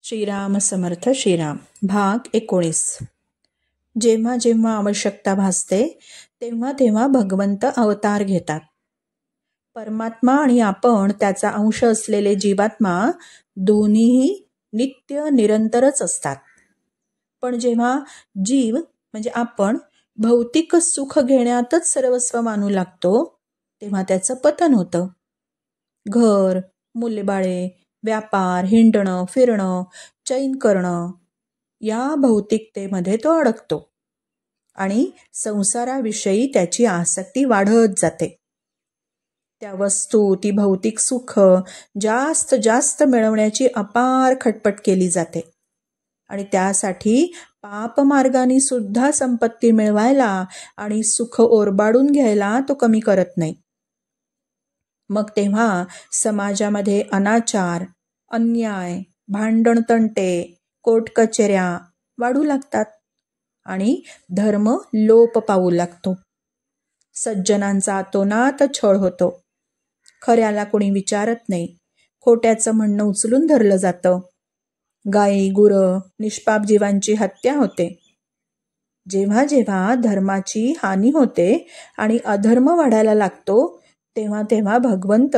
श्रीराम समर्थ श्रीराम. भाग 19. जेव्हा जेव्हा आवश्यकता भासते तेव्हा तेव्हा भगवंत अवतार घेतात. परमात्मा आणि आपण त्याचा अंश असलेले जीवात्मा दोन्हीही नित्य निरंतरच असतात. पण जेव्हा जीव म्हणजे आपण भौतिक सुख घेण्यातच सर्वस्व मानू लागतो तेव्हा त्याचं पतन होतं. घर, मुलेबाळे, व्यापार, हिंडणं फिरणं, चैन करणं या भौतिकतेमध्ये तो अडकतो आणि संसाराविषयी त्याची आसक्ती वाढत जाते. त्या वस्तू, ती भौतिक सुख जास्त जास्त मिळवण्याची अपार खटपट केली जाते आणि त्यासाठी पापमार्गाने सुद्धा संपत्ती मिळवायला आणि सुख ओरबाडून घ्यायला तो कमी करत नाही. मग तेव्हा समाजामध्ये अनाचार, अन्याय, भांडणतंटे, कोर्ट कचेऱ्या वाढू लागतात आणि धर्म लोप पावू लागतो. सज्जनांचा अतोनात छळ होतो. खऱ्याला कोणी विचारत नाही. खोट्याचं म्हणणं उचलून धरलं जातं. गायी, गुरं, निष्पाप जीवांची हत्या होते. जेव्हा जेव्हा धर्माची हानी होते आणि अधर्म वाढायला लागतो तेव्हा तेव्हा भगवंत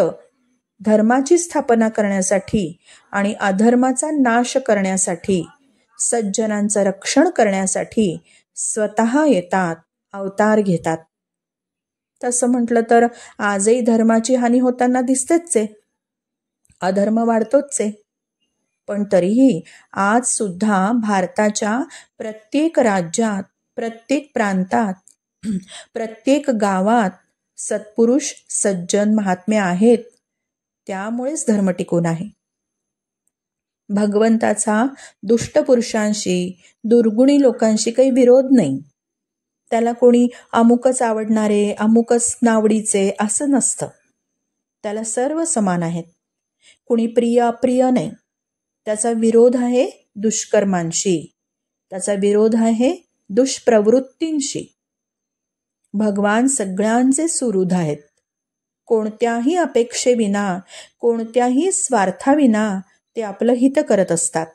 धर्माची स्थापना करण्यासाठी आणि अधर्माचा नाश करण्यासाठी, सज्जनांचं रक्षण करण्यासाठी स्वतः येतात, अवतार घेतात. तसं म्हटलं तर आजही धर्माची हानी होताना दिसतेच आहे, अधर्म वाढतोच आहे. पण तरीही आज सुद्धा भारताच्या प्रत्येक राज्यात, प्रत्येक प्रांतात, प्रत्येक गावात सत्पुरुष सज्जन महात्मे आहेत. त्यामुळेच धर्म टिकून आहे. भगवंताचा दुष्ट पुरुषांशी, दुर्गुणी लोकांशी काही विरोध नाही. त्याला कोणी अमुकच आवडणारे, अमुकच नावडीचे असं नसतं. त्याला सर्व समान आहेत. कुणी प्रिय अप्रिय नाही. त्याचा विरोध आहे दुष्कर्मांशी, त्याचा विरोध आहे दुष्प्रवृत्तींशी. भगवान सगळ्यांचे सुहृद आहेत. कोणत्याही अपेक्षेविना, कोणत्याही स्वार्थाविना ते आपलं हित करत असतात.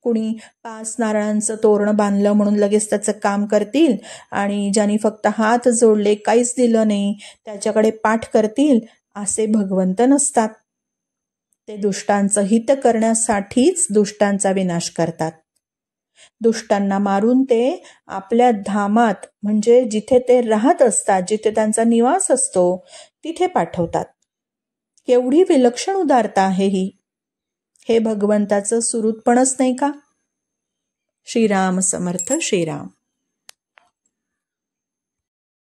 कुणी 5 नारळांचं तोरण बांधलं म्हणून लगेच त्याचं काम करतील आणि ज्यांनी फक्त हात जोडले, काहीच दिलं नाही, त्याच्याकडे पाठ करतील असे भगवंत नसतात. ते दुष्टांचं हित करण्यासाठीच दुष्टांचा विनाश करतात. दुष्टांना मारून ते आपल्या धामात म्हणजे जिथे ते राहत असतात, जिथे त्यांचा निवास असतो तिथे पाठवतात. केवढी विलक्षण उदारता आहे ही. हे भगवंताचं सुहृदपणच नाही का? श्रीराम समर्थ श्रीराम.